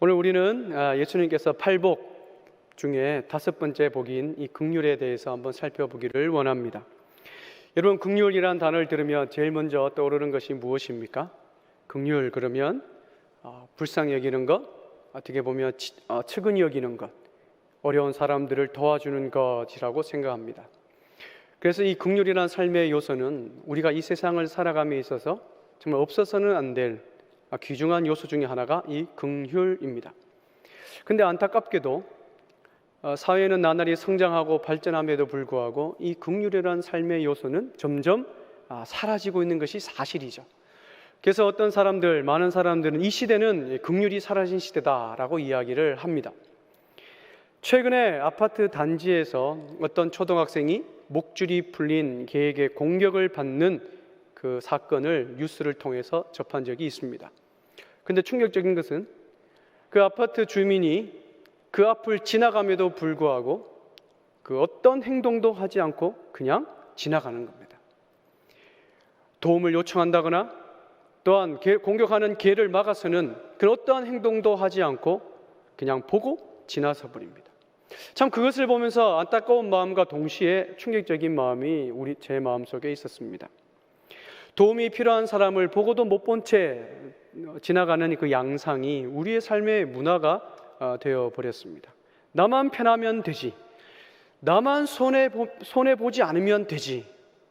오늘 우리는 예수님께서 팔복 중에 5번째 복인 이 긍휼에 대해서 한번 살펴보기를 원합니다. 여러분, 긍휼이란 단어를 들으면 제일 먼저 떠오르는 것이 무엇입니까? 긍휼 그러면 불쌍히 여기는 것, 어떻게 보면 측은히 여기는 것, 어려운 사람들을 도와주는 것이라고 생각합니다. 그래서 이 긍휼이란 삶의 요소는 우리가 이 세상을 살아감에 있어서 정말 없어서는 안 될 귀중한 요소 중에 하나가 이 긍휼입니다. 근데 안타깝게도 사회는 나날이 성장하고 발전함에도 불구하고 이 긍휼이라는 삶의 요소는 점점 사라지고 있는 것이 사실이죠. 그래서 많은 사람들은 이 시대는 긍휼이 사라진 시대다라고 이야기를 합니다. 최근에 아파트 단지에서 어떤 초등학생이 목줄이 풀린 개에게 공격을 받는 그 사건을 뉴스를 통해서 접한 적이 있습니다. 근데 충격적인 것은 그 아파트 주민이 그 앞을 지나감에도 불구하고 그 어떤 행동도 하지 않고 그냥 지나가는 겁니다. 도움을 요청한다거나 또한 공격하는 개를 막아서는 그 어떠한 행동도 하지 않고 그냥 보고 지나서 버립니다. 참 그것을 보면서 안타까운 마음과 동시에 충격적인 마음이 제 마음속에 있었습니다. 도움이 필요한 사람을 보고도 못 본 채 지나가는 그 양상이 우리의 삶의 문화가 되어버렸습니다. 나만 편하면 되지, 나만 손해보지 않으면 되지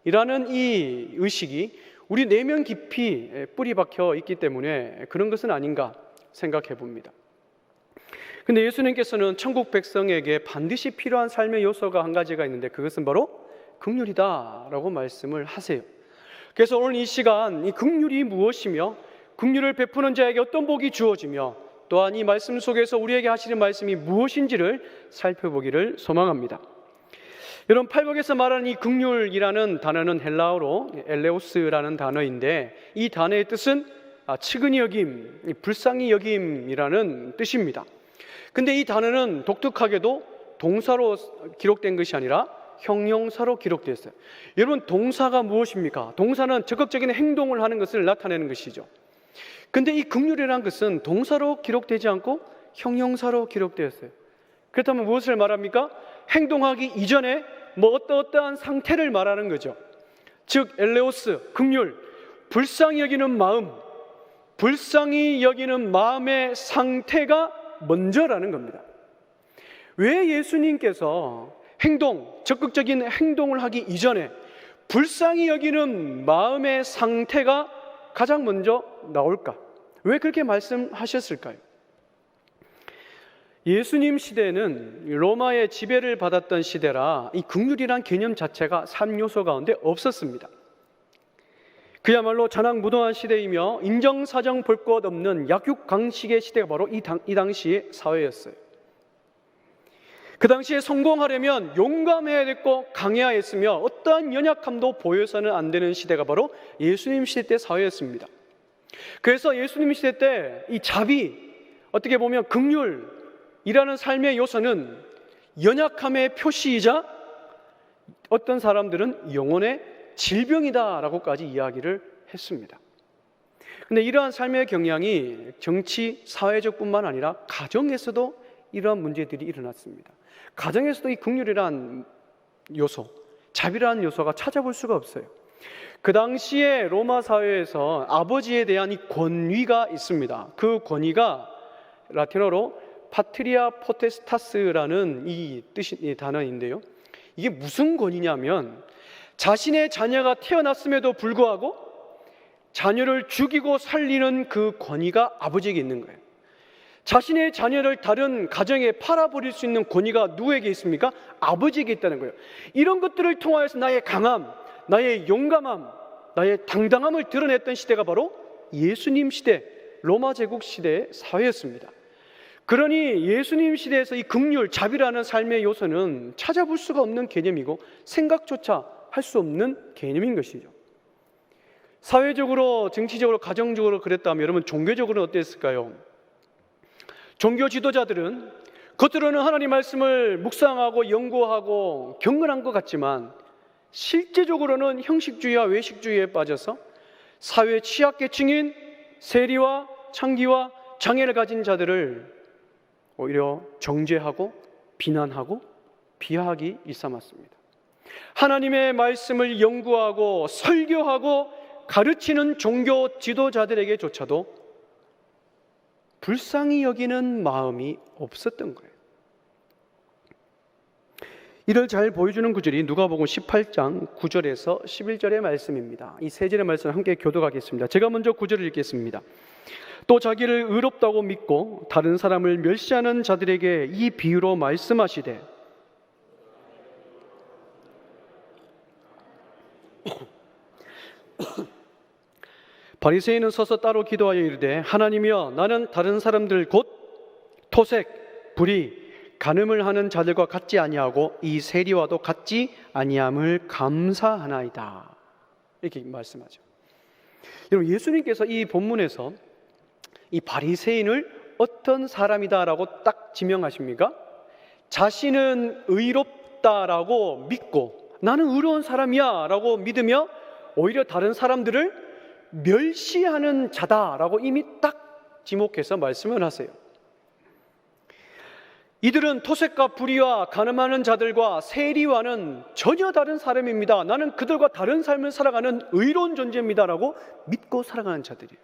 이라는 이 의식이 우리 내면 깊이 뿌리 박혀 있기 때문에 그런 것은 아닌가 생각해 봅니다. 근데 예수님께서는 천국 백성에게 반드시 필요한 삶의 요소가 한 가지가 있는데 그것은 바로 긍휼이다라고 말씀을 하세요. 그래서 오늘 이 시간 이 긍휼이 무엇이며 긍휼을 베푸는 자에게 어떤 복이 주어지며 또한 이 말씀 속에서 우리에게 하시는 말씀이 무엇인지를 살펴보기를 소망합니다. 여러분, 팔복에서 말하는 이 긍휼이라는 단어는 헬라어로 엘레오스라는 단어인데 이 단어의 뜻은 측은히 여김, 불쌍히 여김이라는 뜻입니다. 근데 이 단어는 독특하게도 동사로 기록된 것이 아니라 형용사로 기록되었어요. 여러분, 동사가 무엇입니까? 동사는 적극적인 행동을 하는 것을 나타내는 것이죠. 근데 이 긍휼이라는 것은 동사로 기록되지 않고 형용사로 기록되었어요. 그렇다면 무엇을 말합니까? 행동하기 이전에 어떠한 상태를 말하는 거죠. 즉 엘레오스, 긍휼, 불쌍히 여기는 마음, 불쌍히 여기는 마음의 상태가 먼저라는 겁니다. 왜 예수님께서 적극적인 행동을 하기 이전에 불쌍히 여기는 마음의 상태가 가장 먼저 나올까? 왜 그렇게 말씀하셨을까요? 예수님 시대는 로마의 지배를 받았던 시대라 이 긍휼이란 개념 자체가 3요소 가운데 없었습니다. 그야말로 잔악무도한 시대이며 인정사정 볼 것 없는 약육강식의 시대가 바로 이 당시의 사회였어요. 그 당시에 성공하려면 용감해야 됐고 강해야 했으며 어떠한 연약함도 보여서는 안 되는 시대가 바로 예수님 시대 때 사회였습니다. 그래서 예수님 시대 때 이 자비, 어떻게 보면 긍휼이라는 삶의 요소는 연약함의 표시이자 어떤 사람들은 영혼의 질병이다라고까지 이야기를 했습니다. 그런데 이러한 삶의 경향이 정치, 사회적뿐만 아니라 가정에서도 이러한 문제들이 일어났습니다. 가정에서도 이 긍휼이라는 요소, 자비라는 요소가 찾아볼 수가 없어요. 그 당시에 로마 사회에서 아버지에 대한 이 권위가 있습니다. 그 권위가 라틴어로 파트리아 포테스타스라는 이 단어인데요. 이게 무슨 권위냐면 자신의 자녀가 태어났음에도 불구하고 자녀를 죽이고 살리는 그 권위가 아버지에게 있는 거예요. 자신의 자녀를 다른 가정에 팔아버릴 수 있는 권위가 누구에게 있습니까? 아버지에게 있다는 거예요. 이런 것들을 통하여서 나의 강함, 나의 용감함, 나의 당당함을 드러냈던 시대가 바로 예수님 시대, 로마 제국 시대의 사회였습니다. 그러니 예수님 시대에서 이 긍휼, 자비라는 삶의 요소는 찾아볼 수가 없는 개념이고 생각조차 할 수 없는 개념인 것이죠. 사회적으로, 정치적으로, 가정적으로 그랬다면 여러분 종교적으로는 어땠을까요? 종교 지도자들은 겉으로는 하나님 말씀을 묵상하고 연구하고 경건한 것 같지만 실제적으로는 형식주의와 외식주의에 빠져서 사회 취약계층인 세리와 창기와 장애를 가진 자들을 오히려 정죄하고 비난하고 비하하기 일삼았습니다. 하나님의 말씀을 연구하고 설교하고 가르치는 종교 지도자들에게조차도 불쌍히 여기는 마음이 없었던 거예요. 이를 잘 보여주는 구절이 누가복음 18장 9절에서 11절의 말씀입니다. 이 세 절의 말씀을 함께 교독하겠습니다. 제가 먼저 9절을 읽겠습니다. 또 자기를 의롭다고 믿고 다른 사람을 멸시하는 자들에게 이 비유로 말씀하시되 바리새인은 서서 따로 기도하여 이르되 하나님이여 나는 다른 사람들 곧 토색, 불의, 간음을 하는 자들과 같지 아니하고 이 세리와도 같지 아니함을 감사하나이다. 이렇게 말씀하죠. 여러분, 예수님께서 이 본문에서 이 바리새인을 어떤 사람이다라고 딱 지명하십니까? 자신은 의롭다라고 믿고 나는 의로운 사람이야 라고 믿으며 오히려 다른 사람들을 멸시하는 자다라고 이미 딱 지목해서 말씀을 하세요. 이들은 토색과 불의와 간음하는 자들과 세리와는 전혀 다른 사람입니다. 나는 그들과 다른 삶을 살아가는 의로운 존재입니다라고 믿고 살아가는 자들이에요.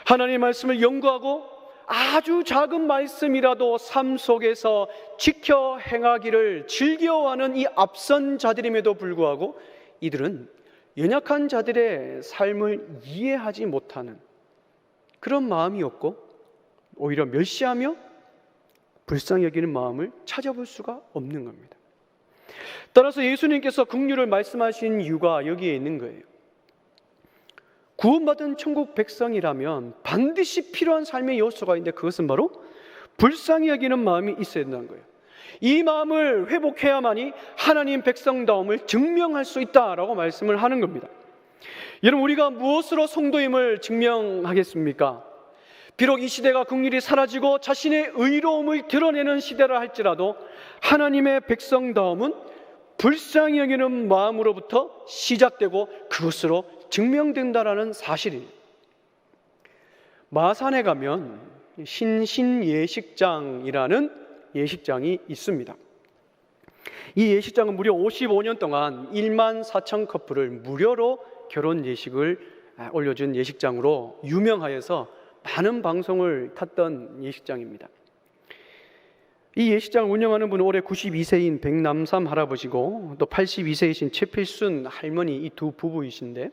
하나님의 말씀을 연구하고 아주 작은 말씀이라도 삶 속에서 지켜 행하기를 즐겨하는 이 앞선 자들임에도 불구하고 이들은 연약한 자들의 삶을 이해하지 못하는 그런 마음이었고 오히려 멸시하며 불쌍히 여기는 마음을 찾아볼 수가 없는 겁니다. 따라서 예수님께서 긍휼을 말씀하신 이유가 여기에 있는 거예요. 구원받은 천국 백성이라면 반드시 필요한 삶의 요소가 있는데 그것은 바로 불쌍히 여기는 마음이 있어야 된다는 거예요. 이 마음을 회복해야만이 하나님 백성다움을 증명할 수 있다라고 말씀을 하는 겁니다. 여러분, 우리가 무엇으로 성도임을 증명하겠습니까? 비록 이 시대가 긍휼이 사라지고 자신의 의로움을 드러내는 시대라 할지라도 하나님의 백성다움은 불쌍히 여기는 마음으로부터 시작되고 그것으로 증명된다라는 사실이에요. 마산에 가면 신신예식장이라는 예식장이 있습니다. 이 예식장은 무려 55년 동안 1만 4천 커플을 무료로 결혼 예식을 올려준 예식장으로 유명하여서 많은 방송을 탔던 예식장입니다. 이 예식장을 운영하는 분은 올해 92세인 백남삼 할아버지고 또 82세이신 최필순 할머니, 이 두 부부이신데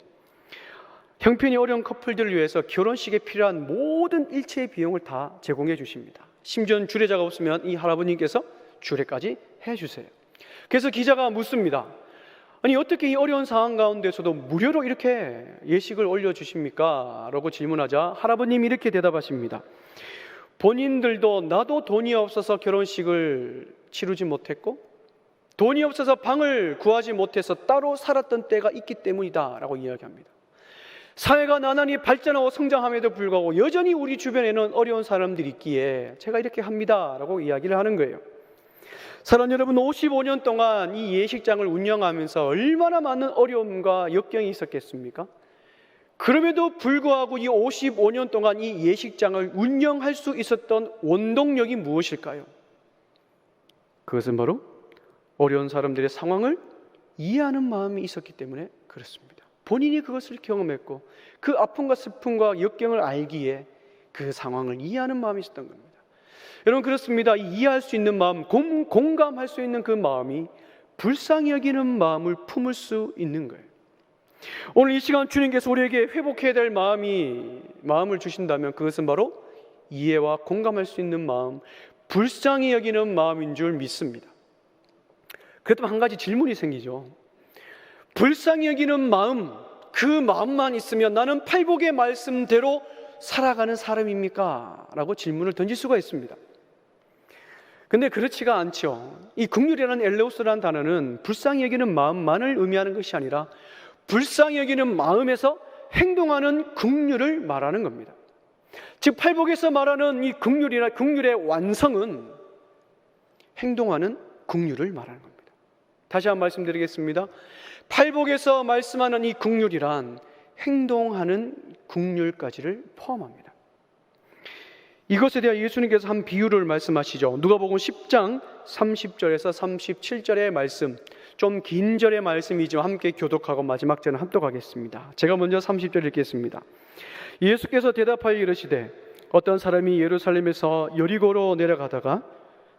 형편이 어려운 커플들을 위해서 결혼식에 필요한 모든 일체의 비용을 다 제공해 주십니다. 심지어 주례자가 없으면 이 할아버님께서 주례까지 해주세요. 그래서 기자가 묻습니다. 아니 어떻게 이 어려운 상황 가운데서도 무료로 이렇게 예식을 올려주십니까? 라고 질문하자 할아버님이 이렇게 대답하십니다. 본인들도 나도 돈이 없어서 결혼식을 치르지 못했고 돈이 없어서 방을 구하지 못해서 따로 살았던 때가 있기 때문이다 라고 이야기합니다. 사회가 나날이 발전하고 성장함에도 불구하고 여전히 우리 주변에는 어려운 사람들이 있기에 제가 이렇게 합니다 라고 이야기를 하는 거예요. 사랑하는 여러분, 55년 동안 이 예식장을 운영하면서 얼마나 많은 어려움과 역경이 있었겠습니까? 그럼에도 불구하고 이 55년 동안 이 예식장을 운영할 수 있었던 원동력이 무엇일까요? 그것은 바로 어려운 사람들의 상황을 이해하는 마음이 있었기 때문에 그렇습니다. 본인이 그것을 경험했고 그 아픔과 슬픔과 역경을 알기에 그 상황을 이해하는 마음이 있었던 겁니다. 여러분, 그렇습니다. 이해할 수 있는 마음, 공감할 수 있는 그 마음이 불쌍히 여기는 마음을 품을 수 있는 거예요. 오늘 이 시간 주님께서 우리에게 회복해야 될 마음을 주신다면 그것은 바로 이해와 공감할 수 있는 마음, 불쌍히 여기는 마음인 줄 믿습니다. 그렇다면 한 가지 질문이 생기죠. 불쌍히 여기는 마음, 그 마음만 있으면 나는 팔복의 말씀대로 살아가는 사람입니까? 라고 질문을 던질 수가 있습니다. 근데 그렇지가 않죠. 이 긍휼이라는 엘레우스라는 단어는 불쌍히 여기는 마음만을 의미하는 것이 아니라 불쌍히 여기는 마음에서 행동하는 긍휼을 말하는 겁니다. 즉 팔복에서 말하는 이 긍휼의 완성은 행동하는 긍휼을 말하는 겁니다. 다시 한번 말씀드리겠습니다. 팔복에서 말씀하는 이 긍휼이란 행동하는 긍휼까지를 포함합니다. 이것에 대해 예수님께서 한 비유를 말씀하시죠. 누가복음 10장 30절에서 37절의 말씀, 좀 긴 절의 말씀이지만 함께 교독하고 마지막 절은 합독하겠습니다. 제가 먼저 30절 읽겠습니다. 예수께서 대답하여 이르시되 어떤 사람이 예루살렘에서 여리고로 내려가다가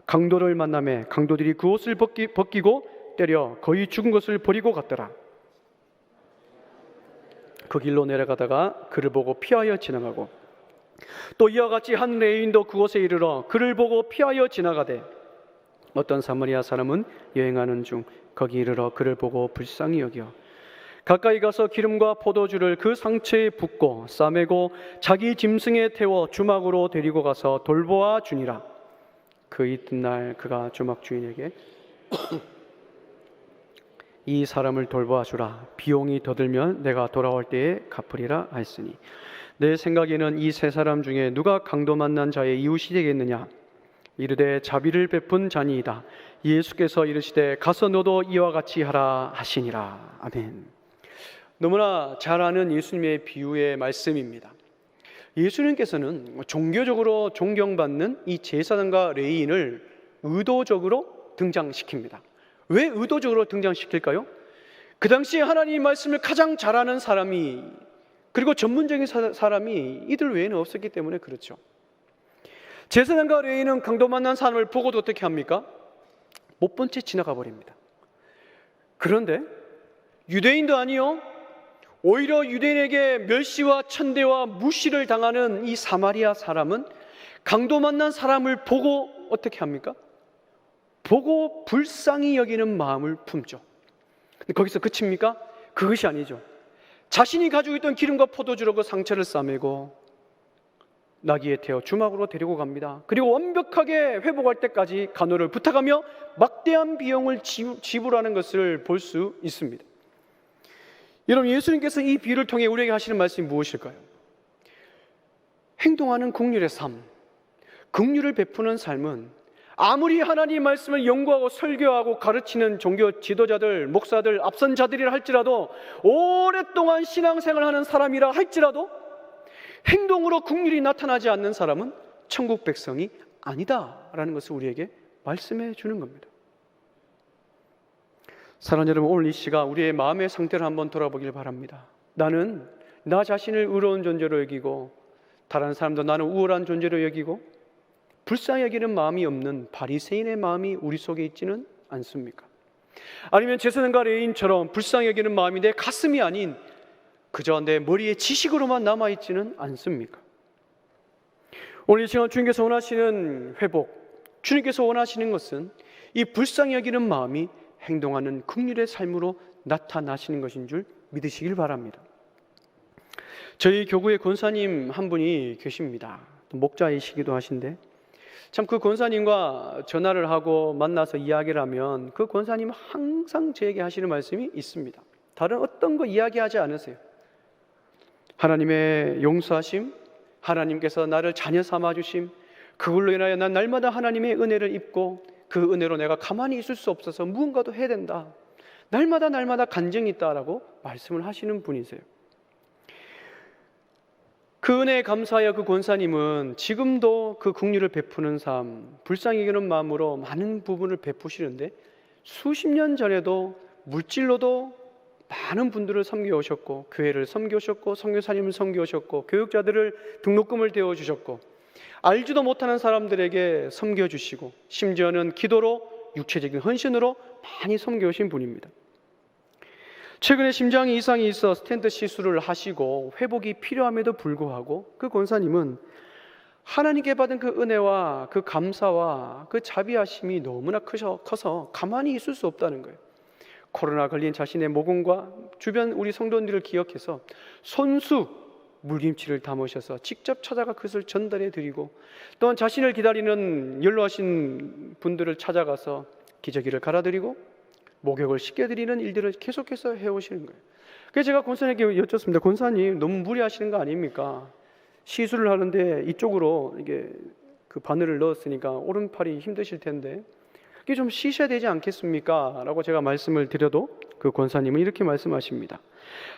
강도를 만나매 강도들이 그 옷을 벗기고 때려 거의 죽은 것을 버리고 갔더라. 그 길로 내려가다가 그를 보고 피하여 지나가고 또 이와 같이 한 레위인도 그곳에 이르러 그를 보고 피하여 지나가되 어떤 사마리아 사람은 여행하는 중 거기 이르러 그를 보고 불쌍히 여겨 가까이 가서 기름과 포도주를 그 상처에 붓고 싸매고 자기 짐승에 태워 주막으로 데리고 가서 돌보아 주니라. 그 이튿날 그가 주막 주인에게 이 사람을 돌보아 주라. 비용이 더 들면 내가 돌아올 때에 갚으리라 하였으니 내 생각에는 이 세 사람 중에 누가 강도 만난 자의 이웃이 되겠느냐? 이르되 자비를 베푼 자니이다. 예수께서 이르시되 가서 너도 이와 같이 하라 하시니라. 아멘. 너무나 잘 아는 예수님의 비유의 말씀입니다. 예수님께서는 종교적으로 존경받는 이 제사장과 레위인을 의도적으로 등장시킵니다. 왜 의도적으로 등장시킬까요? 그 당시에 하나님의 말씀을 가장 잘 아는 사람이, 그리고 전문적인 사람이 이들 외에는 없었기 때문에 그렇죠. 제사장과 레위인은 강도 만난 사람을 보고도 어떻게 합니까? 못 본 채 지나가 버립니다. 그런데 유대인도 아니요, 오히려 유대인에게 멸시와 천대와 무시를 당하는 이 사마리아 사람은 강도 만난 사람을 보고 어떻게 합니까? 보고 불쌍히 여기는 마음을 품죠. 근데 거기서 그칩니까? 그것이 아니죠. 자신이 가지고 있던 기름과 포도주로 그 상처를 싸매고 나귀에 태워 주막으로 데리고 갑니다. 그리고 완벽하게 회복할 때까지 간호를 부탁하며 막대한 비용을 지불하는 것을 볼 수 있습니다. 여러분, 예수님께서 이 비유를 통해 우리에게 하시는 말씀이 무엇일까요? 행동하는 긍휼의 삶, 긍휼을 베푸는 삶은 아무리 하나님의 말씀을 연구하고 설교하고 가르치는 종교 지도자들, 목사들, 앞선 자들이라 할지라도, 오랫동안 신앙생활을 하는 사람이라 할지라도 행동으로 긍휼이 나타나지 않는 사람은 천국 백성이 아니다라는 것을 우리에게 말씀해 주는 겁니다. 사랑하는 여러분, 오늘 이 시간 우리의 마음의 상태를 한번 돌아보길 바랍니다. 나는 나 자신을 의로운 존재로 여기고 다른 사람도 나는 우월한 존재로 여기고 불쌍히 여기는 마음이 없는 바리새인의 마음이 우리 속에 있지는 않습니까? 아니면 제사장과 레위인처럼 불쌍히 여기는 마음이 내 가슴이 아닌 그저 내 머리에 지식으로만 남아있지는 않습니까? 오늘 이 시간 주님께서 원하시는 회복, 주님께서 원하시는 것은 이 불쌍히 여기는 마음이 행동하는 긍휼의 삶으로 나타나시는 것인 줄 믿으시길 바랍니다. 저희 교구에 권사님 한 분이 계십니다. 목자이시기도 하신데 참 그 권사님과 전화를 하고 만나서 이야기를 하면 그 권사님은 항상 저에게 하시는 말씀이 있습니다. 다른 어떤 거 이야기하지 않으세요. 하나님의 용서하심, 하나님께서 나를 자녀 삼아주심, 그걸로 인하여 난 날마다 하나님의 은혜를 입고 그 은혜로 내가 가만히 있을 수 없어서 무언가도 해야 된다, 날마다 간증이 있다라고 말씀을 하시는 분이세요. 그 은혜에 감사하여 그 권사님은 지금도 그 긍휼을 베푸는 삶, 불쌍히 여기는 마음으로 많은 부분을 베푸시는데 수십 년 전에도 물질로도 많은 분들을 섬겨오셨고 교회를 섬겨오셨고 선교사님을 섬겨오셨고 교육자들을 등록금을 대어주셨고 알지도 못하는 사람들에게 섬겨주시고 심지어는 기도로 육체적인 헌신으로 많이 섬겨오신 분입니다. 최근에 심장 이상이 있어 스텐트 시술을 하시고 회복이 필요함에도 불구하고 그 권사님은 하나님께 받은 그 은혜와 그 감사와 그 자비하심이 너무나 커서 가만히 있을 수 없다는 거예요. 코로나 걸린 자신의 모공과 주변 우리 성도님들을 기억해서 손수 물김치를 담으셔서 직접 찾아가 그것을 전달해 드리고 또한 자신을 기다리는 연로하신 분들을 찾아가서 기저귀를 갈아드리고 목욕을 시켜드리는 일들을 계속해서 해오시는 거예요. 그래서 제가 권사님께 여쭙습니다. 권사님, 너무 무리하시는 거 아닙니까? 시술을 하는데 이쪽으로 이게 그 바늘을 넣었으니까 오른팔이 힘드실 텐데 이게 좀 쉬셔야 되지 않겠습니까? 라고 제가 말씀을 드려도 그 권사님은 이렇게 말씀하십니다.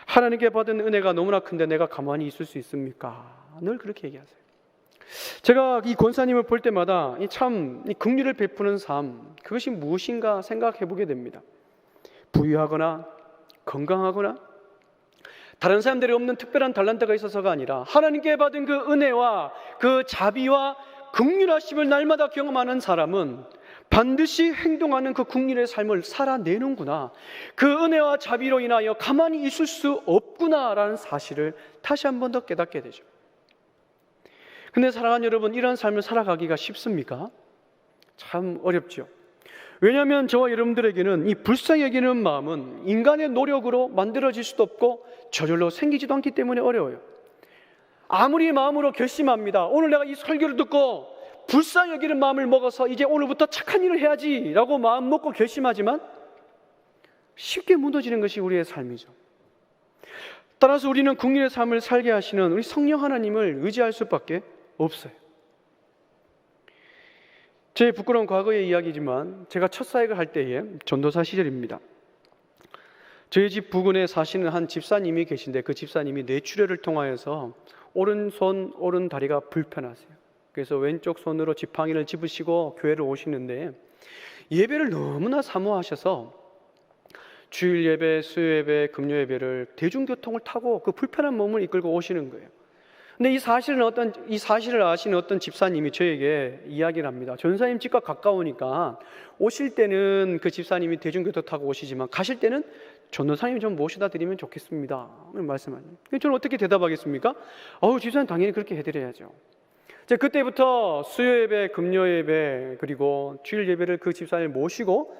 하나님께 받은 은혜가 너무나 큰데 내가 가만히 있을 수 있습니까? 늘 그렇게 얘기하세요. 제가 이 권사님을 볼 때마다 이 긍휼을 베푸는 삶, 그것이 무엇인가 생각해 보게 됩니다. 부유하거나 건강하거나 다른 사람들이 없는 특별한 달란트가 있어서가 아니라 하나님께 받은 그 은혜와 그 자비와 긍휼하심을 날마다 경험하는 사람은 반드시 행동하는 그 긍휼의 삶을 살아내는구나, 그 은혜와 자비로 인하여 가만히 있을 수 없구나라는 사실을 다시 한 번 더 깨닫게 되죠. 근데 사랑하는 여러분, 이런 삶을 살아가기가 쉽습니까? 참 어렵죠. 왜냐하면 저와 여러분들에게는 이 불쌍히 여기는 마음은 인간의 노력으로 만들어질 수도 없고 저절로 생기지도 않기 때문에 어려워요. 아무리 마음으로 결심합니다. 오늘 내가 이 설교를 듣고 불쌍히 여기는 마음을 먹어서 이제 오늘부터 착한 일을 해야지라고 마음 먹고 결심하지만 쉽게 무너지는 것이 우리의 삶이죠. 따라서 우리는 긍휼의 삶을 살게 하시는 우리 성령 하나님을 의지할 수밖에 없어요. 제 부끄러운 과거의 이야기지만 제가 첫 사역을 할 때에 전도사 시절입니다. 저희 집 부근에 사시는 한 집사님이 계신데 그 집사님이 뇌출혈을 통하여서 오른손 오른다리가 불편하세요. 그래서 왼쪽 손으로 지팡이를 집으시고 교회를 오시는데 예배를 너무나 사모하셔서 주일 예배, 수요 예배, 금요 예배를 대중교통을 타고 그 불편한 몸을 이끌고 오시는 거예요. 근데 이 사실을 아시는 어떤 집사님이 저에게 이야기를 합니다. 전사님 집과 가까우니까 오실 때는 그 집사님이 대중교통 타고 오시지만 가실 때는 전도사님 좀 모셔다 드리면 좋겠습니다 말씀하세요. 저는 어떻게 대답하겠습니까? 집사님 당연히 그렇게 해드려야죠. 그때부터 수요 예배, 금요 예배, 그리고 주일 예배를 그 집사님을 모시고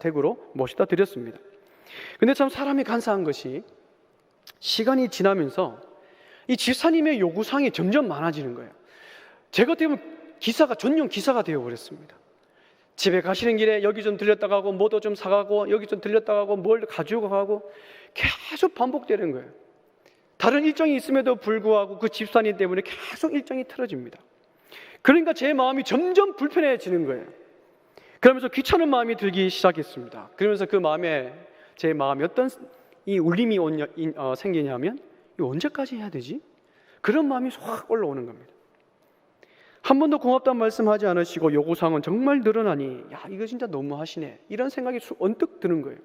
댁으로 모셔다 드렸습니다. 근데 참 사람이 간사한 것이 시간이 지나면서 이 집사님의 요구사항이 점점 많아지는 거예요. 제가 어떻게 보면 전용 기사가 되어버렸습니다. 집에 가시는 길에 여기 좀 들렸다 가고 뭐도 좀 사가고 여기 좀 들렸다 가고 뭘 가지고 가고 계속 반복되는 거예요. 다른 일정이 있음에도 불구하고 그 집사님 때문에 계속 일정이 틀어집니다. 그러니까 제 마음이 점점 불편해지는 거예요. 그러면서 귀찮은 마음이 들기 시작했습니다. 그러면서 제 마음에 어떤 이 울림이 생기냐면 이거 언제까지 해야 되지? 그런 마음이 확 올라오는 겁니다. 한 번도 고맙다는 말씀하지 않으시고 요구사항은 정말 늘어나니 이거 진짜 너무하시네, 이런 생각이 언뜻 드는 거예요.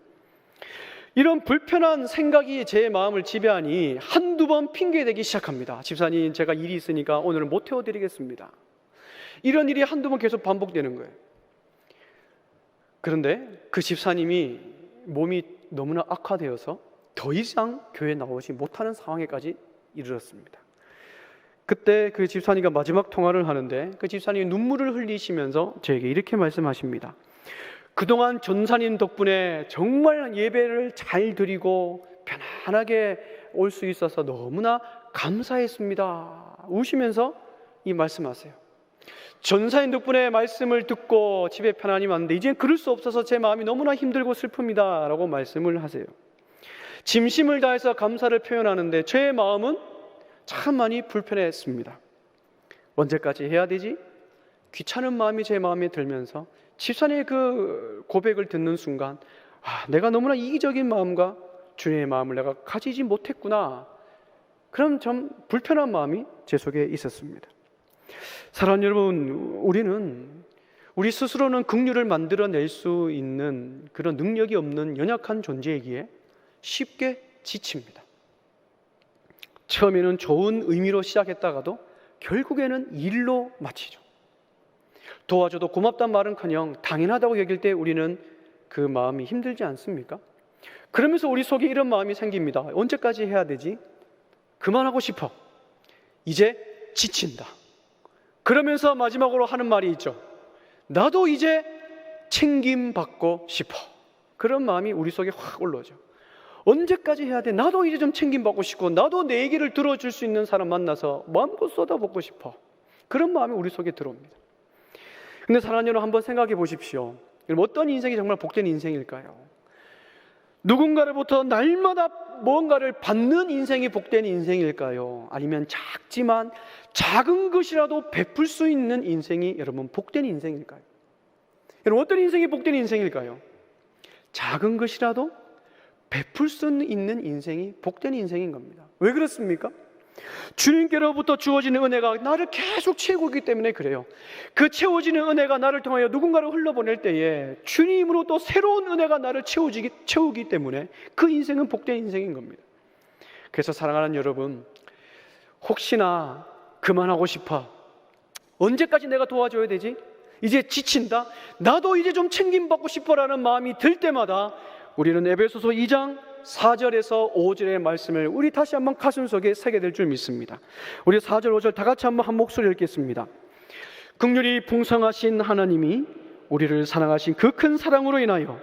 이런 불편한 생각이 제 마음을 지배하니 한두 번 핑계대기 시작합니다. 집사님, 제가 일이 있으니까 오늘은 못 태워드리겠습니다. 이런 일이 한두 번 계속 반복되는 거예요. 그런데 그 집사님이 몸이 너무나 악화되어서 더 이상 교회에 나오지 못하는 상황에까지 이르렀습니다. 그때 그 집사님과 마지막 통화를 하는데 그 집사님이 눈물을 흘리시면서 저에게 이렇게 말씀하십니다. 그동안 전사님 덕분에 정말 예배를 잘 드리고 편안하게 올 수 있어서 너무나 감사했습니다. 우시면서 이 말씀하세요. 전사님 덕분에 말씀을 듣고 집에 편안히 왔는데 이제는 그럴 수 없어서 제 마음이 너무나 힘들고 슬픕니다 라고 말씀을 하세요. 진심을 다해서 감사를 표현하는데 제 마음은 참 많이 불편했습니다. 언제까지 해야 되지? 귀찮은 마음이 제 마음에 들면서 집사님의 그 고백을 듣는 순간 내가 너무나 이기적인 마음과 주님의 마음을 내가 가지지 못했구나, 그런 좀 불편한 마음이 제 속에 있었습니다. 사랑하는 여러분, 우리 스스로는 긍휼을 만들어낼 수 있는 그런 능력이 없는 연약한 존재이기에 쉽게 지칩니다. 처음에는 좋은 의미로 시작했다가도 결국에는 일로 마치죠. 도와줘도 고맙단 말은커녕 당연하다고 여길 때 우리는 그 마음이 힘들지 않습니까? 그러면서 우리 속에 이런 마음이 생깁니다. 언제까지 해야 되지? 그만하고 싶어. 이제 지친다. 그러면서 마지막으로 하는 말이 있죠. 나도 이제 챙김받고 싶어. 그런 마음이 우리 속에 확 올라오죠. 언제까지 해야 돼? 나도 이제 좀 챙김받고 싶고 나도 내 얘기를 들어줄 수 있는 사람 만나서 마음껏 쏟아붓고 싶어. 그런 마음이 우리 속에 들어옵니다. 근데 사랑하는 여러분, 한번 생각해 보십시오. 어떤 인생이 정말 복된 인생일까요? 누군가로부터 날마다 뭔가를 받는 인생이 복된 인생일까요? 아니면 작지만 작은 것이라도 베풀 수 있는 인생이 여러분 복된 인생일까요? 여러분, 어떤 인생이 복된 인생일까요? 작은 것이라도 베풀 수 있는 인생이 복된 인생인 겁니다. 왜 그렇습니까? 주님께로부터 주어지는 은혜가 나를 계속 채우고 있기 때문에 그래요. 그 채워지는 은혜가 나를 통하여 누군가를 흘러보낼 때에 주님으로 또 새로운 은혜가 나를 채우기 때문에 그 인생은 복된 인생인 겁니다. 그래서 사랑하는 여러분, 혹시나 그만하고 싶어, 언제까지 내가 도와줘야 되지? 이제 지친다? 나도 이제 좀 챙김받고 싶어라는 마음이 들 때마다 우리는 에베소서 2장 4절에서 5절의 말씀을 우리 다시 한번 가슴속에 새게 될 줄 믿습니다. 우리 4절 5절 다 같이 한번 한 목소리 읽겠습니다. 긍휼이 풍성하신 하나님이 우리를 사랑하신 그 큰 사랑으로 인하여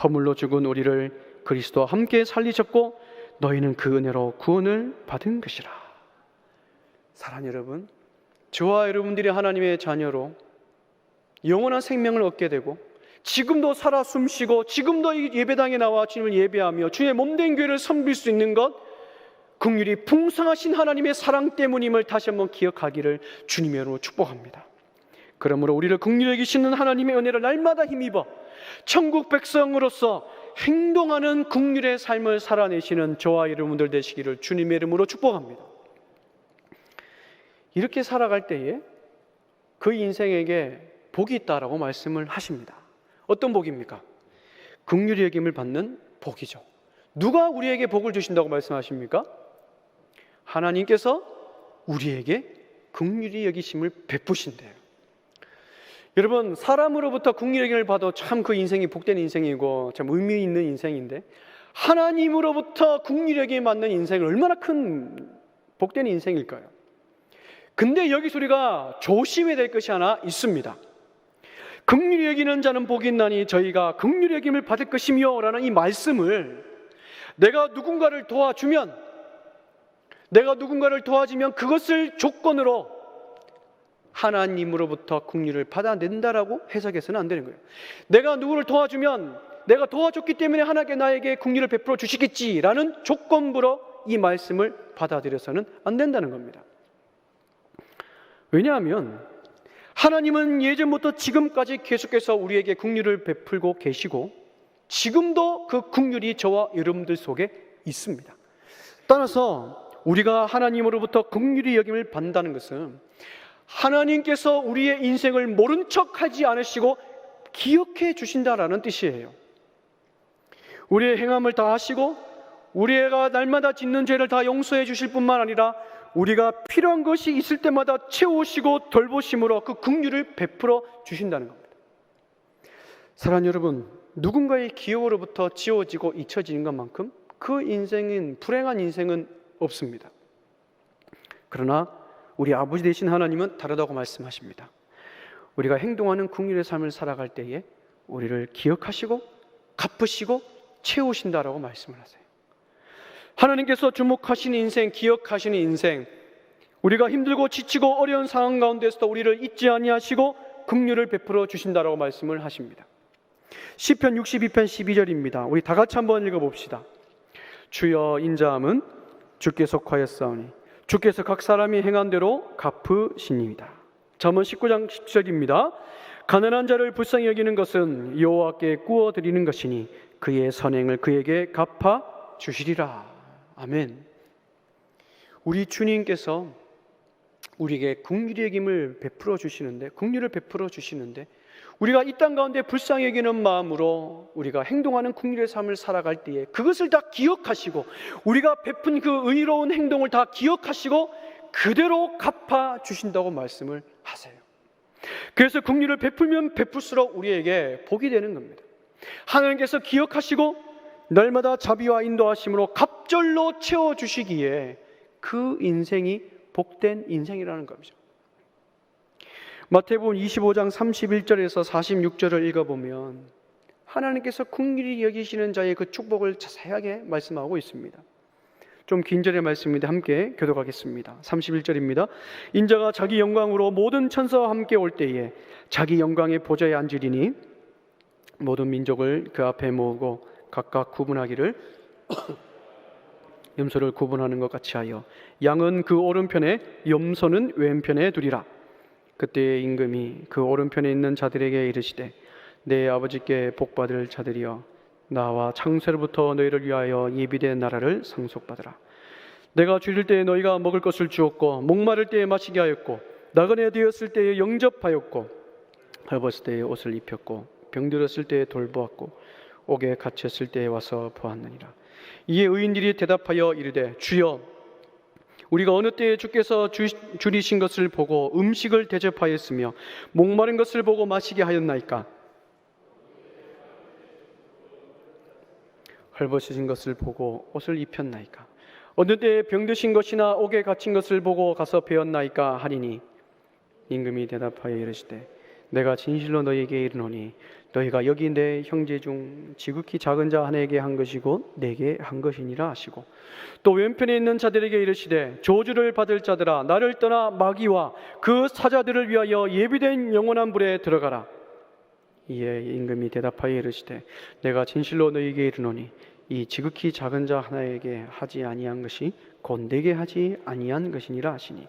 허물로 죽은 우리를 그리스도와 함께 살리셨고 너희는 그 은혜로 구원을 받은 것이라. 사랑하는 여러분, 저와 여러분들이 하나님의 자녀로 영원한 생명을 얻게 되고 지금도 살아 숨쉬고 지금도 이 예배당에 나와 주님을 예배하며 주의 몸된 교회를 섬길 수 있는 것, 긍휼이 풍성하신 하나님의 사랑 때문임을 다시 한번 기억하기를 주님의 이름으로 축복합니다. 그러므로 우리를 긍휼히 여기시는 하나님의 은혜를 날마다 힘입어 천국 백성으로서 행동하는 긍휼의 삶을 살아내시는 저와 여러분들 되시기를 주님의 이름으로 축복합니다. 이렇게 살아갈 때에 그 인생에게 복이 있다라고 말씀을 하십니다. 어떤 복입니까? 긍휼히 여김을 받는 복이죠. 누가 우리에게 복을 주신다고 말씀하십니까? 하나님께서 우리에게 긍휼히 여기심을 베푸신대요. 여러분, 사람으로부터 긍휼히 여김을 받아 참 그 인생이 복된 인생이고 참 의미 있는 인생인데, 하나님으로부터 긍휼히 여김을 받는 인생은 얼마나 큰 복된 인생일까요? 근데 여기서 우리가 조심해야 될 것이 하나 있습니다. 긍휼히 여기는 자는 복이 있나니 저희가 긍휼히 여김을 받을 것이며 라는 이 말씀을, 내가 누군가를 도와주면 그것을 조건으로 하나님으로부터 긍휼을 받아낸다라고 해석해서는 안 되는 거예요. 내가 누구를 도와주면 내가 도와줬기 때문에 하나님께 나에게 긍휼을 베풀어 주시겠지라는 조건부로 이 말씀을 받아들여서는 안 된다는 겁니다. 왜냐하면 하나님은 예전부터 지금까지 계속해서 우리에게 긍휼을 베풀고 계시고 지금도 그 긍휼이 저와 여러분들 속에 있습니다. 따라서 우리가 하나님으로부터 긍휼히 여김을 받는다는 것은 하나님께서 우리의 인생을 모른 척하지 않으시고 기억해 주신다라는 뜻이에요. 우리의 행함을 다 하시고 우리가 날마다 짓는 죄를 다 용서해 주실 뿐만 아니라 우리가 필요한 것이 있을 때마다 채우시고 돌보심으로 그 긍휼을 베풀어 주신다는 겁니다. 사랑하는 여러분, 누군가의 기억으로부터 지워지고 잊혀지는 것만큼 그 인생은, 불행한 인생은 없습니다. 그러나 우리 아버지 되신 하나님은 다르다고 말씀하십니다. 우리가 행동하는 긍휼의 삶을 살아갈 때에 우리를 기억하시고 갚으시고 채우신다라고 말씀을 하세요. 하나님께서 주목하시는 인생, 기억하시는 인생, 우리가 힘들고 지치고 어려운 상황 가운데서도 우리를 잊지 아니하시고 긍휼을 베풀어 주신다라고 말씀을 하십니다. 시편 62편 12절입니다. 우리 다 같이 한번 읽어봅시다. 주여, 인자함은 주께 속하였사오니 주께서 각 사람이 행한 대로 갚으시니이다. 잠언 19장 10절입니다. 가난한 자를 불쌍히 여기는 것은 여호와께 구워 드리는 것이니 그의 선행을 그에게 갚아 주시리라. 아멘. 우리 주님께서 우리에게 긍휼히 여김을 베풀어 주시는데, 긍휼을 베풀어 주시는데 우리가 이 땅 가운데 불쌍히 여기는 마음으로 우리가 행동하는 긍휼의 삶을 살아갈 때에 그것을 다 기억하시고 우리가 베푼 그 의로운 행동을 다 기억하시고 그대로 갚아 주신다고 말씀을 하세요. 그래서 긍휼을 베풀면 베풀수록 우리에게 복이 되는 겁니다. 하나님께서 기억하시고 날마다 자비와 인도하심으로 갑절로 채워주시기에 그 인생이 복된 인생이라는 겁니다. 마태복음 25장 31절에서 46절을 읽어보면 하나님께서 긍휼히 여기시는 자의 그 축복을 자세하게 말씀하고 있습니다. 좀 긴 절의 말씀인데 함께 교독하겠습니다. 31절입니다. 인자가 자기 영광으로 모든 천사와 함께 올 때에 자기 영광의 보좌에 앉으리니 모든 민족을 그 앞에 모으고 각각 구분하기를 염소를 구분하는 것 같이 하여 양은 그 오른편에 염소는 왼편에 두리라. 그때의 임금이 그 오른편에 있는 자들에게 이르시되 내 아버지께 복받을 자들이여 나와 창세로부터 너희를 위하여 예비된 나라를 상속받으라. 내가 줄일 때에 너희가 먹을 것을 주었고 목마를 때에 마시게 하였고 나그네 되었을 때에 영접하였고 헐벗을 때에 옷을 입혔고 병들었을 때에 돌보았고 옥에 갇혔을 때에 와서 보았느니라. 이에 의인들이 대답하여 이르되 주여 우리가 어느 때에 주께서 줄이신 것을 보고 음식을 대접하였으며 목마른 것을 보고 마시게 하였나이까? 헐벗으신 것을 보고 옷을 입혔나이까? 어느 때에 병드신 것이나 옥에 갇힌 것을 보고 가서 배웠나이까 하리니 임금이 대답하여 이르시되 내가 진실로 너희에게 이르노니 너희가 여기 내 형제 중 지극히 작은 자 하나에게 한 것이고 내게 한 것이니라 하시고 또 왼편에 있는 자들에게 이르시되 저주를 받을 자들아 나를 떠나 마귀와 그 사자들을 위하여 예비된 영원한 불에 들어가라. 이에 임금이 대답하여 이르시되 내가 진실로 너희에게 이르노니 이 지극히 작은 자 하나에게 하지 아니한 것이 곧 내게 하지 아니한 것이니라 하시니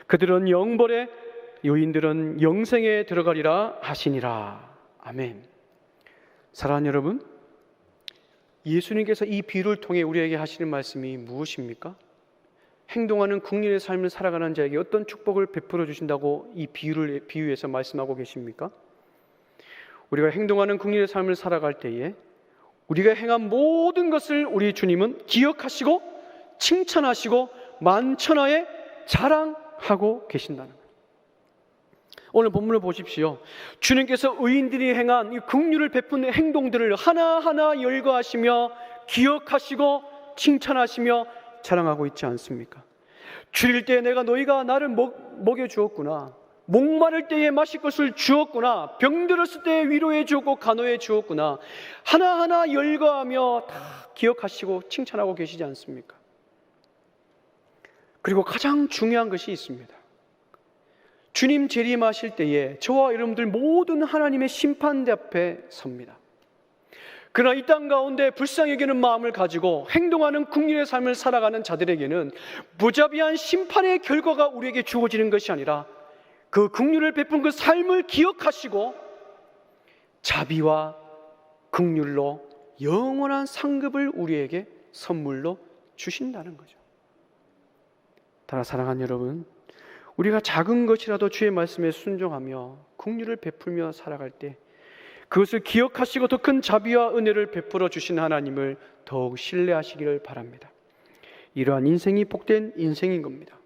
그들은 영벌에 유인들은 영생에 들어가리라 하시니라. 아멘. 사랑하는 여러분, 예수님께서 이 비유를 통해 우리에게 하시는 말씀이 무엇입니까? 행동하는 국민의 삶을 살아가는 자에게 어떤 축복을 베풀어 주신다고 이 비유에서 말씀하고 계십니까? 우리가 행동하는 국민의 삶을 살아갈 때에 우리가 행한 모든 것을 우리 주님은 기억하시고 칭찬하시고 만천하에 자랑하고 계신다는 거예요. 오늘 본문을 보십시오. 주님께서 의인들이 행한 이 긍휼을 베푸는 행동들을 하나하나 열거하시며 기억하시고 칭찬하시며 자랑하고 있지 않습니까? 줄일 때 내가 너희가 나를 먹여주었구나, 목마를 때에 마실 것을 주었구나, 병들었을 때에 위로해 주었고 간호해 주었구나, 하나하나 열거하며 다 기억하시고 칭찬하고 계시지 않습니까? 그리고 가장 중요한 것이 있습니다. 주님 재림하실 때에 저와 여러분들 모든 하나님의 심판대 앞에 섭니다. 그러나 이 땅 가운데 불쌍히 여기는 마음을 가지고 행동하는 국민의 삶을 살아가는 자들에게는 무자비한 심판의 결과가 우리에게 주어지는 것이 아니라 그 긍휼을 베푼 그 삶을 기억하시고 자비와 긍휼로 영원한 상급을 우리에게 선물로 주신다는 거죠. 따라 사랑하는 여러분, 우리가 작은 것이라도 주의 말씀에 순종하며 긍휼을 베풀며 살아갈 때 그것을 기억하시고 더 큰 자비와 은혜를 베풀어 주신 하나님을 더욱 신뢰하시기를 바랍니다. 이러한 인생이 복된 인생인 겁니다.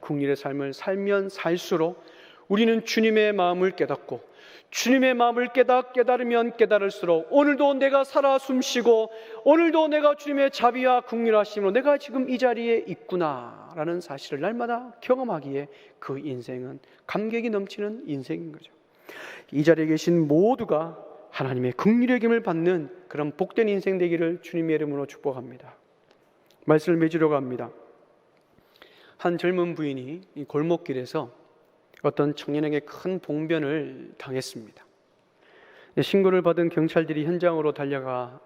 긍휼의 삶을 살면 살수록 우리는 주님의 마음을 깨닫고 주님의 마음을 깨달으면 깨달을수록 오늘도 내가 살아 숨쉬고 오늘도 내가 주님의 자비와 긍휼하심으로 내가 지금 이 자리에 있구나라는 사실을 날마다 경험하기에 그 인생은 감격이 넘치는 인생인 거죠. 이 자리에 계신 모두가 하나님의 긍휼의 힘을 받는 그런 복된 인생 되기를 주님의 이름으로 축복합니다. 말씀을 맺으려고 합니다. 한 젊은 부인이 이 골목길에서 어떤 청년에게 큰 봉변을 당했습니다. 신고를 받은 경찰들이 현장으로 달려가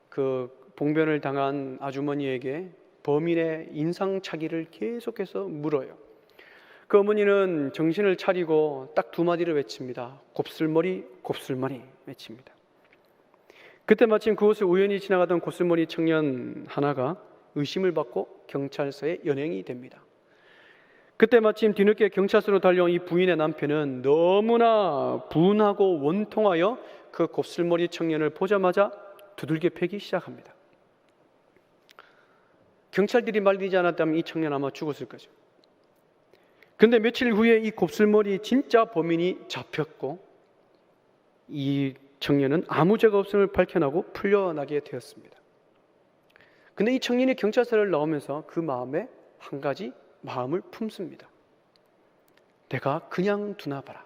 그 봉변을 당한 아주머니에게 범인의 인상착의를 계속해서 물어요. 그 어머니는 정신을 차리고 딱 두 마디를 외칩니다. 곱슬머리, 곱슬머리 외칩니다. 그때 마침 그곳을 우연히 지나가던 곱슬머리 청년 하나가 의심을 받고 경찰서에 연행이 됩니다. 그때 마침 뒤늦게 경찰서로 달려온 이 부인의 남편은 너무나 분하고 원통하여 그 곱슬머리 청년을 보자마자 두들겨 패기 시작합니다. 경찰들이 말리지 않았다면 이 청년 아마 죽었을 거죠. 그런데 며칠 후에 이 곱슬머리 진짜 범인이 잡혔고 이 청년은 아무 죄가 없음을 밝혀나고 풀려나게 되었습니다. 그런데 이 청년이 경찰서를 나오면서 그 마음에 한 가지 마음을 품습니다. 내가 그냥 두나 봐라.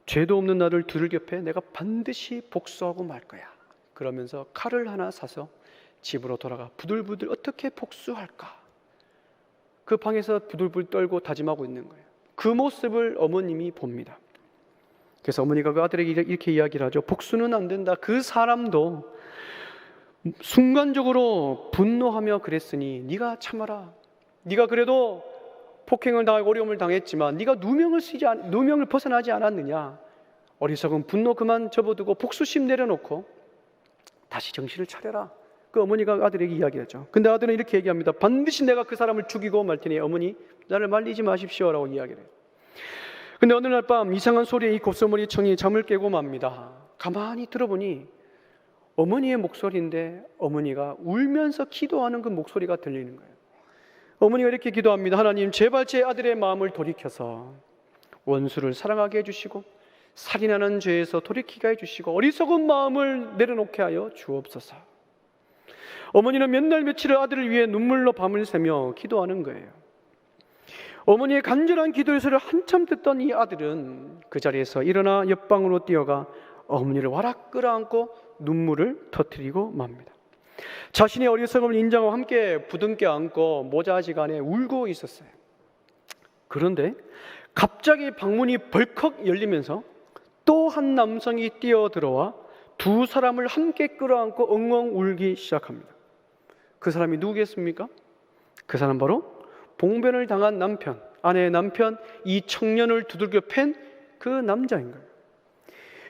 죄도 없는 나를 두들겨 패 내가 반드시 복수하고 말 거야. 그러면서 칼을 하나 사서 집으로 돌아가 부들부들 어떻게 복수할까? 그 방에서 부들부들 떨고 다짐하고 있는 거예요. 그 모습을 어머님이 봅니다. 그래서 어머니가 그 아들에게 이렇게 이야기를 하죠. 복수는 안 된다. 그 사람도 순간적으로 분노하며 그랬으니 네가 참아라. 네가 그래도 폭행을 당하고 어려움을 당했지만 네가 누명을 벗어나지 않았느냐. 어리석은 분노 그만 접어두고 복수심 내려놓고 다시 정신을 차려라. 그 어머니가 아들에게 이야기하죠. 근데 아들은 이렇게 얘기합니다. 반드시 내가 그 사람을 죽이고 말 테니 어머니 나를 말리지 마십시오 라고 이야기를 해요. 근데 어느 날 밤 이상한 소리에 이 곱슬머리 청이 잠을 깨고 맙니다. 가만히 들어보니 어머니의 목소리인데 어머니가 울면서 기도하는 그 목소리가 들리는 거예요. 어머니가 이렇게 기도합니다. 하나님, 제발 제 아들의 마음을 돌이켜서 원수를 사랑하게 해주시고 살인하는 죄에서 돌이키게 해주시고 어리석은 마음을 내려놓게 하여 주옵소서. 어머니는 몇 날 며칠을 아들을 위해 눈물로 밤을 새며 기도하는 거예요. 어머니의 간절한 기도의 소리를 한참 듣던 이 아들은 그 자리에서 일어나 옆방으로 뛰어가 어머니를 와락 끌어안고 눈물을 터뜨리고 맙니다. 자신의 어리석음을 인정하고 함께 부둥켜 안고 모자지간에 울고 있었어요. 그런데 갑자기 방문이 벌컥 열리면서 또 한 남성이 뛰어들어와 두 사람을 함께 끌어안고 엉엉 울기 시작합니다. 그 사람이 누구겠습니까? 그 사람 바로 봉변을 당한 남편, 아내의 남편, 이 청년을 두들겨 팬 그 남자인 거예요.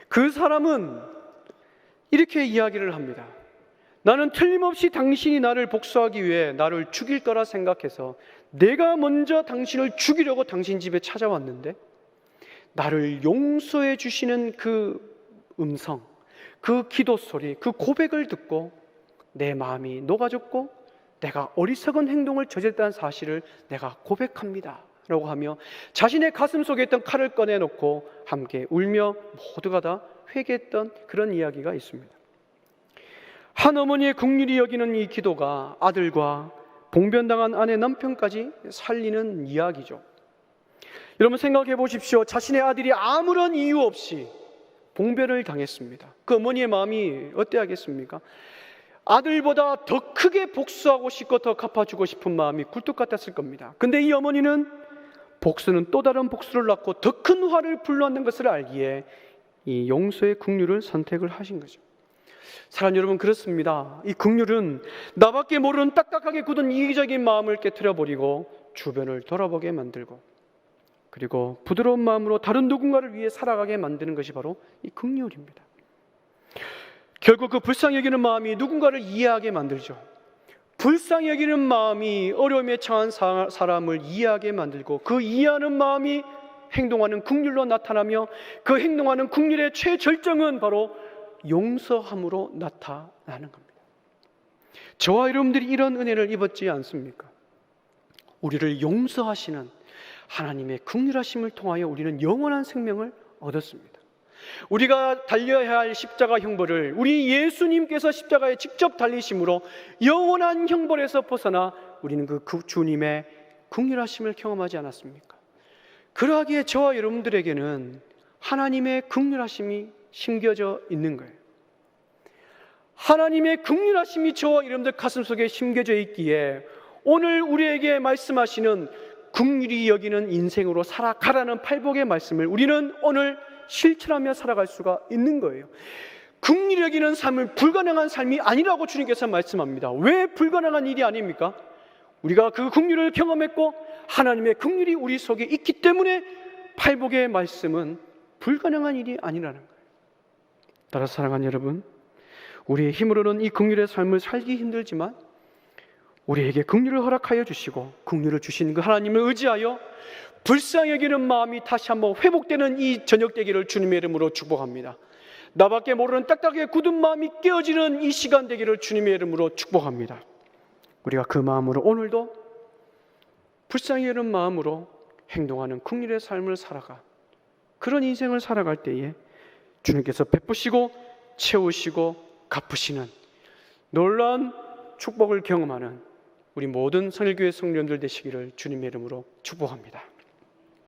그 사람은 이렇게 이야기를 합니다. 나는 틀림없이 당신이 나를 복수하기 위해 나를 죽일 거라 생각해서 내가 먼저 당신을 죽이려고 당신 집에 찾아왔는데 나를 용서해 주시는 그 음성, 그 기도 소리, 그 고백을 듣고 내 마음이 녹아졌고 내가 어리석은 행동을 저질렀다는 사실을 내가 고백합니다 라고 하며 자신의 가슴 속에 있던 칼을 꺼내놓고 함께 울며 모두가 다 회개했던 그런 이야기가 있습니다. 한 어머니의 긍휼히 여기는 이 기도가 아들과 봉변당한 아내 남편까지 살리는 이야기죠. 여러분 생각해 보십시오. 자신의 아들이 아무런 이유 없이 봉변을 당했습니다. 그 어머니의 마음이 어때야겠습니까? 아들보다 더 크게 복수하고 싶고 더 갚아주고 싶은 마음이 굴뚝 같았을 겁니다. 근데 이 어머니는 복수는 또 다른 복수를 낳고 더 큰 화를 불러넣는 것을 알기에 이 용서의 긍휼을 선택을 하신 거죠. 사랑 여러분, 그렇습니다. 이 긍휼은 나밖에 모르는 딱딱하게 굳은 이기적인 마음을 깨트려 버리고 주변을 돌아보게 만들고 그리고 부드러운 마음으로 다른 누군가를 위해 살아가게 만드는 것이 바로 이 긍휼입니다. 결국 그 불쌍히 여기는 마음이 누군가를 이해하게 만들죠. 불쌍히 여기는 마음이 어려움에 처한 사람을 이해하게 만들고 그 이해하는 마음이 행동하는 긍휼로 나타나며 그 행동하는 긍휼의 최절정은 바로 용서함으로 나타나는 겁니다. 저와 여러분들이 이런 은혜를 입었지 않습니까? 우리를 용서하시는 하나님의 긍휼하심을 통하여 우리는 영원한 생명을 얻었습니다. 우리가 달려야 할 십자가 형벌을 우리 예수님께서 십자가에 직접 달리심으로 영원한 형벌에서 벗어나 우리는 그 주님의 긍휼하심을 경험하지 않았습니까? 그러하기에 저와 여러분들에게는 하나님의 긍휼하심이 심겨져 있는 거예요. 하나님의 긍휼하심이 저와 여러분들 가슴속에 심겨져 있기에 오늘 우리에게 말씀하시는 긍휼히 여기는 인생으로 살아가라는 팔복의 말씀을 우리는 오늘 실천하며 살아갈 수가 있는 거예요. 긍휼히 여기는 삶을 불가능한 삶이 아니라고 주님께서 말씀합니다. 왜 불가능한 일이 아닙니까? 우리가 그 긍휼을 경험했고 하나님의 긍휼이 우리 속에 있기 때문에 팔복의 말씀은 불가능한 일이 아니라는 거예요. 따라서 사랑하는 여러분, 우리의 힘으로는 이 긍휼의 삶을 살기 힘들지만 우리에게 긍휼을 허락하여 주시고 긍휼을 주시는 그 하나님을 의지하여 불쌍히 여기는 마음이 다시 한번 회복되는 이 저녁 되기를 주님의 이름으로 축복합니다. 나밖에 모르는 딱딱하게 굳은 마음이 깨어지는 이 시간 되기를 주님의 이름으로 축복합니다. 우리가 그 마음으로 오늘도 불쌍히 여기는 마음으로 행동하는 긍휼의 삶을 살아가 그런 인생을 살아갈 때에 주님께서 베푸시고 채우시고 갚으시는 놀라운 축복을 경험하는 우리 모든 성일교회 성도님들 되시기를 주님의 이름으로 축복합니다.